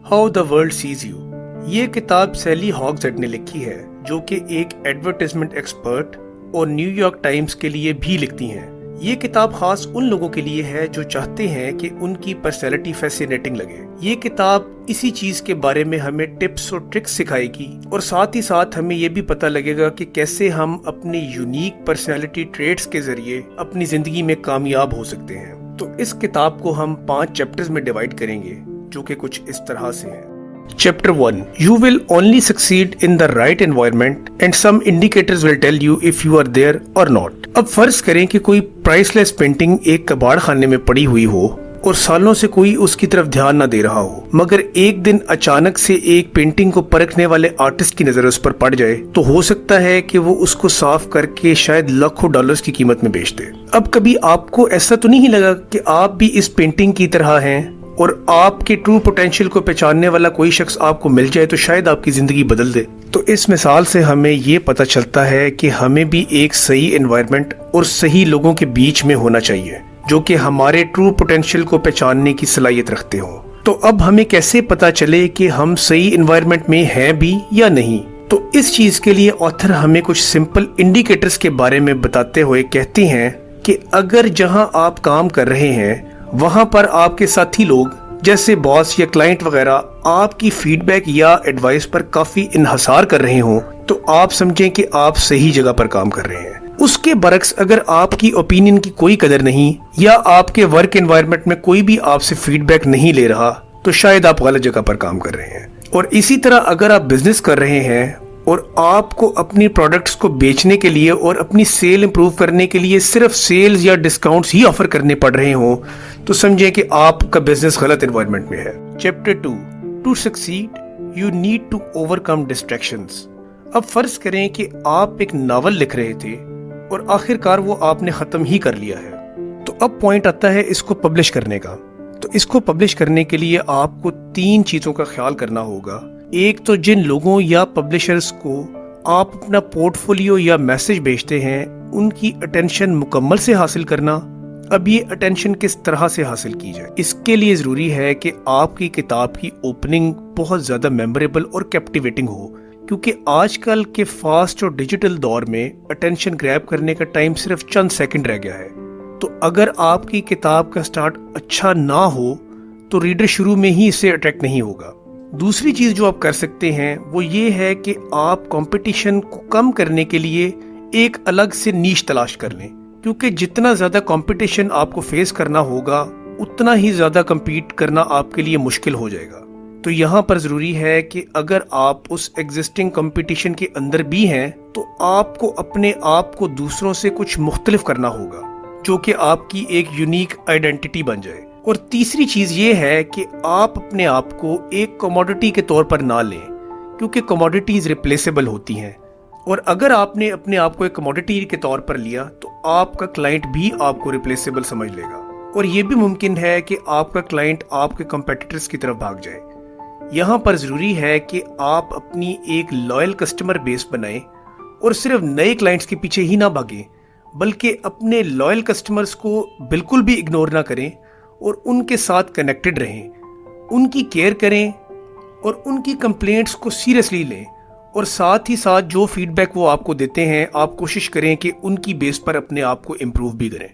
How the world sees you. ये किताब सैली हॉगजेट ने लिखी है, जो कि एक एडवर्टाइजमेंट एक्सपर्ट और न्यूयॉर्क टाइम्स के लिए भी लिखती हैं। ये किताब खास उन लोगों के लिए है जो चाहते हैं कि उनकी पर्सनैलिटी फैसिनेटिंग लगे। ये किताब इसी चीज के बारे में हमें टिप्स और ट्रिक्स सिखाएगी और साथ ही साथ हमें ये भी पता लगेगा कि कैसे हम अपने यूनिक पर्सनैलिटी ट्रेट्स के जरिए अपनी जिंदगी में कामयाब हो सकते हैं। तो इस किताब को हम 5 चैप्टर्स में डिवाइड करेंगे, जो कि कुछ इस तरह से हैं। Chapter 1. You will only succeed in the right environment and some indicators will tell you if you are there or not. अब फर्ज करें कि कोई प्राइसलेस पेंटिंग एक कबाड़ खाने में पड़ी हुई हो और सालों से कोई उसकी तरफ ध्यान न दे रहा हो, मगर एक दिन अचानक से एक पेंटिंग को परखने वाले आर्टिस्ट की नजर उस पर पड़ जाए, तो हो सकता है कि वो उसको साफ करके शायद लाखों डॉलर्स की कीमत में बेच दे। अब कभी आपको ऐसा तो नहीं लगा कि आप भी इस पेंटिंग की तरह हैं और आपके ट्रू पोटेंशियल को पहचानने वाला कोई शख्स आपको मिल जाए तो शायद आपकी जिंदगी बदल दे। तो इस मिसाल से हमें ये पता चलता है कि हमें भी एक सही एनवायरनमेंट और सही लोगों के बीच में होना चाहिए जो कि हमारे ट्रू पोटेंशियल को पहचानने की सलाहियत रखते हो। तो अब हमें कैसे पता चले कि हम सही एनवायरनमेंट में हैं भी या नहीं? तो इस चीज के लिए ऑथर हमें कुछ सिंपल इंडिकेटर्स के बारे में बताते हुए कहते हैं कि अगर जहां आप काम कर रहे हैं वहां पर आपके साथी लोग जैसे बॉस या क्लाइंट वगैरह आपकी फीडबैक या एडवाइस पर काफी इन्हसार कर रहे हो, तो आप समझें कि आप सही जगह पर काम कर रहे हैं। उसके बरक्स अगर आपकी ओपिनियन की कोई कदर नहीं या आपके वर्क एनवायरनमेंट में कोई भी आपसे फीडबैक नहीं ले रहा, तो शायद आप गलत जगह पर काम कर रहे हैं। और इसी तरह अगर आप बिजनेस कर रहे हैं और आपको अपनी प्रोडक्ट्स को बेचने के लिए और अपनी सेल इंप्रूव करने के लिए सिर्फ सेल्स या डिस्काउंट्स ही ऑफर करने पड़ रहे हो, तो समझें कि आपका बिजनेस गलत एनवायरनमेंट में है। Chapter 2. To succeed you need to overcome distractions. अब फर्ज करें कि आप एक नावल लिख रहे थे और आखिरकार वो आपने खत्म ही कर लिया है। तो अब पॉइंट आता है इसको पब्लिश करने का। तो इसको पब्लिश करने के लिए आपको 3 चीजों का ख्याल करना होगा। एक तो जिन लोगों या पब्लिशर्स को आप अपना पोर्टफोलियो या मैसेज भेजते हैं उनकी अटेंशन मुकम्मल से हासिल करना। अब ये अटेंशन किस तरह से हासिल की जाए, इसके लिए जरूरी है कि आपकी किताब की ओपनिंग बहुत ज्यादा मेमोरेबल और कैप्टिवेटिंग हो, क्योंकि आजकल के फास्ट और डिजिटल दौर में अटेंशन ग्रैब करने का टाइम सिर्फ चंद सेकंड रह गया है। तो अगर आपकी किताब का स्टार्ट अच्छा ना हो तो रीडर शुरू में ही इससे अट्रैक्ट नहीं होगा। दूसरी चीज जो आप कर सकते हैं वो ये है कि आप कंपटीशन को कम करने के लिए एक अलग से नीश तलाश कर लें, क्योंकि जितना ज्यादा कंपटीशन आपको फेस करना होगा उतना ही ज्यादा compete करना आपके लिए मुश्किल हो जाएगा। तो यहाँ पर जरूरी है कि अगर आप उस एग्जिस्टिंग कंपटीशन के अंदर भी हैं तो आपको अपने आप को दूसरों से कुछ मुख्तलिफ करना होगा, जो कि आपकी एक यूनिक आइडेंटिटी बन जाए। और तीसरी चीज ये है कि आप अपने आप को एक कमोडिटी के तौर पर ना लें, क्योंकि कमोडिटीज रिप्लेसेबल होती हैं। और अगर आपने अपने आप को एक कमोडिटी के तौर पर लिया तो आपका क्लाइंट भी आपको रिप्लेसेबल समझ लेगा। और ये भी मुमकिन है कि आपका क्लाइंट आपके कंपेटिटर्स की तरफ भाग जाए। यहाँ पर जरूरी है कि आप अपनी एक लॉयल कस्टमर बेस बनाएं और सिर्फ नए क्लाइंट्स के पीछे ही ना भागें, बल्कि अपने लॉयल कस्टमर्स को बिल्कुल भी इग्नोर ना करें और उनके साथ कनेक्टेड रहें, उनकी केयर करें और उनकी कंप्लेंट्स को सीरियसली लें। और साथ ही साथ जो फीडबैक वो आपको देते हैं आप कोशिश करें कि उनकी बेस पर अपने आप को इम्प्रूव भी करें।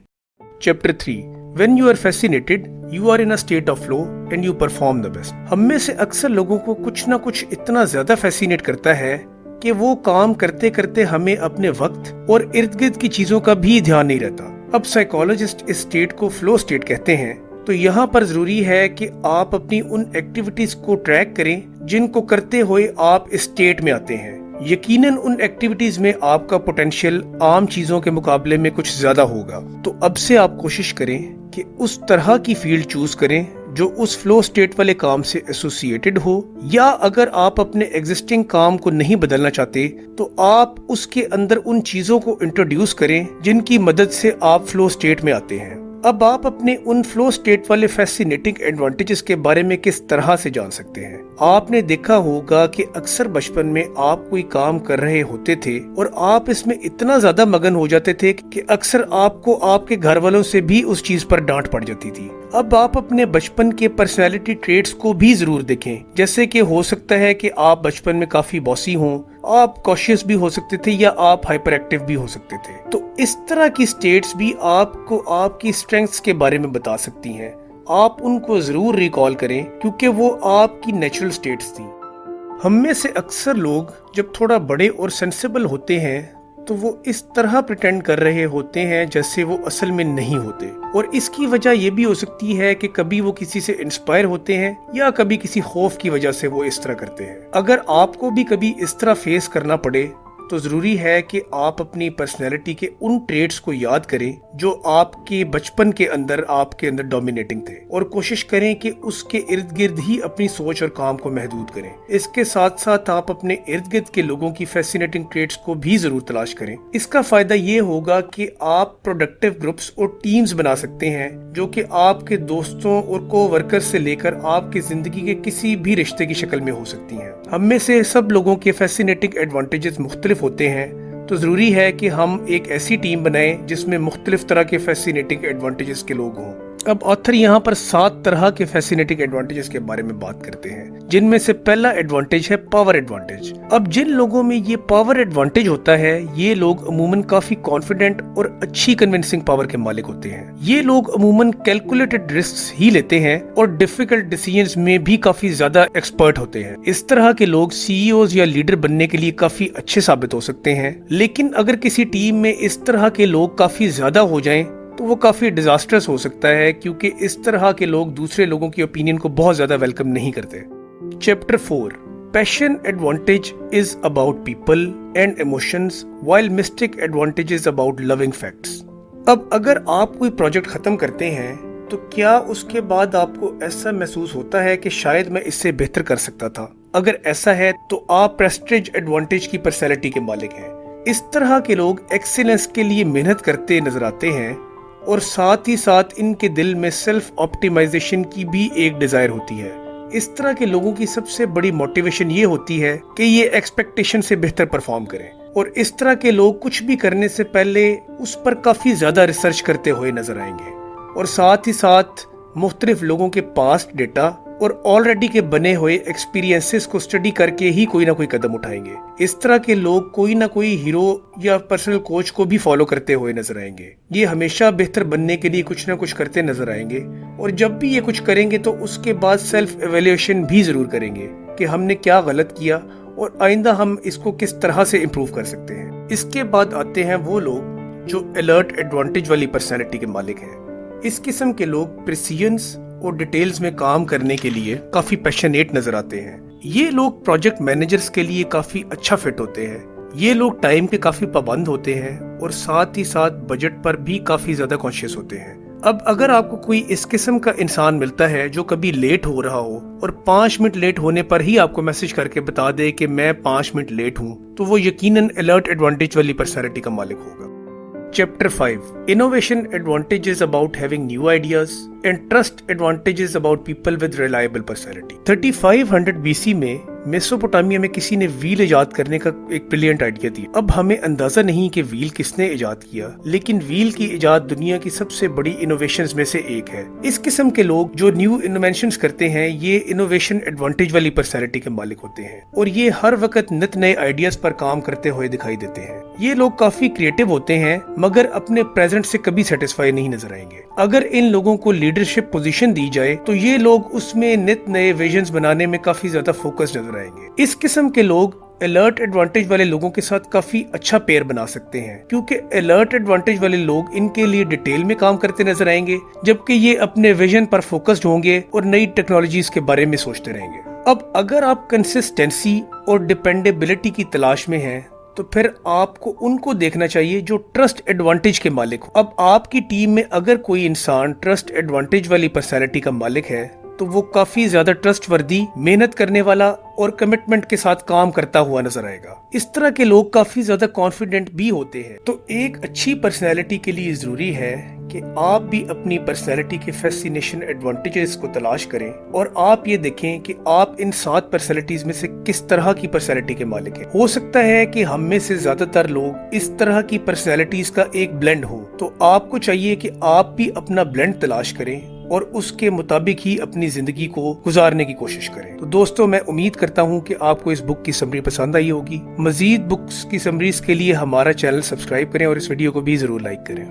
Chapter 3. When you are fascinated, you are in a state of flow and you perform the best. हम में से अक्सर लोगों को कुछ ना कुछ इतना ज्यादा फैसिनेट करता है कि वो काम करते करते हमें अपने वक्त और इर्द गिर्द की चीजों का भी ध्यान नहीं रहता। अब साइकोलॉजिस्ट इस स्टेट को फ्लो स्टेट कहते हैं। तो यहाँ पर जरूरी है कि आप अपनी उन एक्टिविटीज को ट्रैक करें जिनको करते हुए आप इस स्टेट में आते हैं। यकीनन उन एक्टिविटीज में आपका पोटेंशियल आम चीजों के मुकाबले में कुछ ज्यादा होगा। तो अब से आप कोशिश करें कि उस तरह की फील्ड चूज करें जो उस फ्लो स्टेट वाले काम से एसोसिएटेड हो, या अगर आप अपने एग्जिस्टिंग काम को नहीं बदलना चाहते तो आप उसके अंदर उन चीजों को इंट्रोड्यूस करें जिनकी मदद से आप फ्लो स्टेट में आते हैं। अब आप अपने उन फ्लो स्टेट वाले फैसिनेटिंग एडवांटेजेस के बारे में किस तरह से जान सकते हैं? आपने देखा होगा कि अक्सर बचपन में आप कोई काम कर रहे होते थे और आप इसमें इतना ज्यादा मगन हो जाते थे कि अक्सर आपको आपके घर वालों से भी उस चीज पर डांट पड़ जाती थी। अब आप अपने बचपन के पर्सनैलिटी ट्रेट्स को भी जरूर देखें, जैसे कि हो सकता है कि आप बचपन में काफी बॉसी हों, आप कॉशियस भी हो सकते थे या आप हाइपर एक्टिव भी हो सकते थे। तो इस तरह की स्टेट्स भी आपको आपकी स्ट्रेंथ्स के बारे में बता सकती हैं। आप उनको जरूर रिकॉल करें क्योंकि वो आपकी नेचुरल स्टेट्स थी। हम में से अक्सर लोग जब थोड़ा बड़े और सेंसिबल होते हैं तो वो इस तरह प्रिटेंड कर रहे होते हैं जैसे वो असल में नहीं होते, और इसकी वजह ये भी हो सकती है कि कभी वो किसी से इंस्पायर होते हैं या कभी किसी खौफ की वजह से वो इस तरह करते हैं। अगर आपको भी कभी इस तरह फेस करना पड़े तो जरूरी है कि आप अपनी पर्सनैलिटी के उन ट्रेट्स को याद करें जो आपके बचपन के अंदर आपके अंदर डोमिनेटिंग थे, और कोशिश करें कि उसके इर्द गिर्द ही अपनी सोच और काम को महदूद करें। इसके साथ साथ आप अपने इर्द गिर्द के लोगों की फैसिनेटिंग ट्रेट्स को भी जरूर तलाश करें। इसका फायदा ये होगा कि आप प्रोडक्टिव ग्रुप्स और टीम्स बना सकते हैं जो कि आपके दोस्तों और को-वर्कर्स से लेकर आपकी जिंदगी के किसी भी रिश्ते की शक्ल में हो सकती हैं। हम में से सब लोगों के फैसिनेटिंग एडवांटेजेस मुख्तलिफ होते हैं, तो जरूरी है कि हम एक ऐसी टीम बनाएं जिसमें मुख्तलिफ तरह के फैसिनेटिंग एडवांटेजेस के लोग हों। अब ऑथर यहाँ पर 7 तरह के फैसिनेटिंग एडवांटेजेस के बारे में बात करते हैं, जिनमें से पहला एडवांटेज है पावर एडवांटेज। अब जिन लोगों में ये पावर एडवांटेज होता है, ये लोग अमूमन काफी कॉन्फिडेंट और अच्छी कन्विंसिंग पावर के मालिक होते हैं। ये लोग अमूमन कैलकुलेटेड रिस्क ही लेते हैं और डिफिकल्ट डिसीजंस में भी काफी ज्यादा एक्सपर्ट होते हैं। इस तरह के लोग सीईओज या लीडर बनने के लिए काफी अच्छे साबित हो सकते हैं, लेकिन अगर किसी टीम में इस तरह के लोग काफी ज्यादा हो जाएं तो वो काफी डिजास्टर्स हो सकता है, क्योंकि इस तरह के लोग दूसरे लोगों की ओपिनियन को बहुत ज्यादा वेलकम नहीं करते। Chapter 4, passion advantage is about people and emotions while mistake advantage is about loving facts. अब अगर आप कोई प्रोजेक्ट खत्म करते हैं तो क्या उसके बाद आपको ऐसा महसूस होता है कि शायद मैं इससे बेहतर कर सकता था? अगर ऐसा है तो आप प्रेस्टीज एडवांटेज की पर्सनैलिटी के मालिक हैं। इस तरह के लोग एक्सीलेंस के लिए मेहनत करते नजर आते हैं और साथ ही साथ इनके दिल में सेल्फ ऑप्टिमाइजेशन की भी एक डिजायर होती है। इस तरह के लोगों की सबसे बड़ी मोटिवेशन ये होती है कि ये एक्सपेक्टेशन से बेहतर परफॉर्म करें, और इस तरह के लोग कुछ भी करने से पहले उस पर काफी ज्यादा रिसर्च करते हुए नजर आएंगे, और साथ ही साथ मुख्तलिफ लोगों के पास्ट डेटा और ऑलरेडी के बने हुए एक्सपीरियंसेस को स्टडी करके ही कोई ना कोई कदम उठाएंगे। इस तरह के लोग कोई ना कोई हीरो या पर्सनल कोच को भी फॉलो करते हुए नजर आएंगे। ये हमेशा बेहतर बनने के लिए कुछ ना कुछ करते नजर आएंगे, और जब भी ये कुछ करेंगे तो उसके बाद सेल्फ एवेल्यूएशन भी जरूर करेंगे कि हमने क्या गलत किया और आइंदा हम इसको किस तरह से इम्प्रूव कर सकते हैं। इसके बाद आते हैं वो लोग जो अलर्ट एडवांटेज वाली पर्सनैलिटी के मालिक हैं। इस किस्म के लोग प्रिसीजंस और डिटेल्स में काम करने के लिए काफी पैशनेट नजर आते हैं। ये लोग प्रोजेक्ट मैनेजर्स के लिए काफी अच्छा फिट होते हैं। ये लोग टाइम के काफी पाबंद होते हैं और साथ ही साथ बजट पर भी काफी ज्यादा कॉन्शियस होते हैं। अब अगर आपको कोई इस किस्म का इंसान मिलता है जो कभी लेट हो रहा हो और 5 मिनट लेट होने पर ही आपको मैसेज करके बता दे कि मैं 5 मिनट लेट हूँ, तो वो यकीनन अलर्ट एडवांटेज वाली पर्सनैलिटी का मालिक होगा। Chapter 5, Innovation advantages about having new ideas and trust advantages about people with reliable personality। 3500 BC में मेसोपोटामिया में किसी ने व्हील इजाद करने का एक ब्रिलियंट आइडिया दिया। अब हमें अंदाजा नहीं कि व्हील किसने इजाद किया, लेकिन व्हील की इजाद दुनिया की सबसे बड़ी इनोवेशंस में से एक है। इस किस्म के लोग जो न्यू इनोवेशंस करते हैं, ये इनोवेशन एडवांटेज वाली पर्सनैलिटी के मालिक होते हैं, और ये हर वक्त नित नए आइडियाज पर काम करते हुए दिखाई देते हैं। ये लोग काफी क्रिएटिव होते हैं, मगर अपने प्रेजेंट से कभी सेटिस्फाई नहीं नजर आएंगे। अगर इन लोगों को लीडरशिप पोजीशन दी जाए तो ये लोग उसमें नित नए विजन्स बनाने में काफी ज्यादा फोकस नजर आएंगे। इस किस्म के लोग अलर्ट एडवांटेज वाले लोगों के साथ काफी अच्छा पेयर बना सकते हैं, क्योंकि अलर्ट एडवांटेज वाले लोग इनके लिए डिटेल में काम करते नजर आएंगे, जबकि ये अपने विजन पर फोकस्ड होंगे और नई टेक्नोलॉजीज के बारे में सोचते रहेंगे। अब अगर आप कंसिस्टेंसी और डिपेंडेबिलिटी की तलाश में हैं, तो फिर आपको उनको देखना चाहिए जो ट्रस्ट एडवांटेज के मालिक हो। अब आपकी टीम में अगर कोई इंसान ट्रस्ट एडवांटेज वाली पर्सनैलिटी का मालिक है, तो वो काफी ज्यादा ट्रस्टवर्दी, मेहनत करने वाला और कमिटमेंट के साथ काम करता हुआ नजर आएगा। इस तरह के लोग काफी ज्यादा कॉन्फिडेंट भी होते हैं। तो एक अच्छी पर्सनैलिटी के लिए जरूरी है कि आप भी अपनी पर्सनैलिटी के फैसिनेशन एडवांटेजेस को तलाश करें, और आप ये देखें कि आप इन 7 पर्सनैलिटीज में से किस तरह की पर्सनैलिटी के मालिक हैं। हो सकता है कि हम में से ज्यादातर लोग इस तरह की पर्सनैलिटीज का एक ब्लेंड हो, तो आपको चाहिए कि आप भी अपना ब्लेंड तलाश करें اور اس کے مطابق ہی اپنی زندگی کو گزارنے کی کوشش کریں۔ تو دوستو، میں امید کرتا ہوں کہ آپ کو اس بک کی سمری پسند آئی ہوگی۔ مزید بکس کی سمریز کے لیے ہمارا چینل سبسکرائب کریں اور اس ویڈیو کو بھی ضرور لائک کریں۔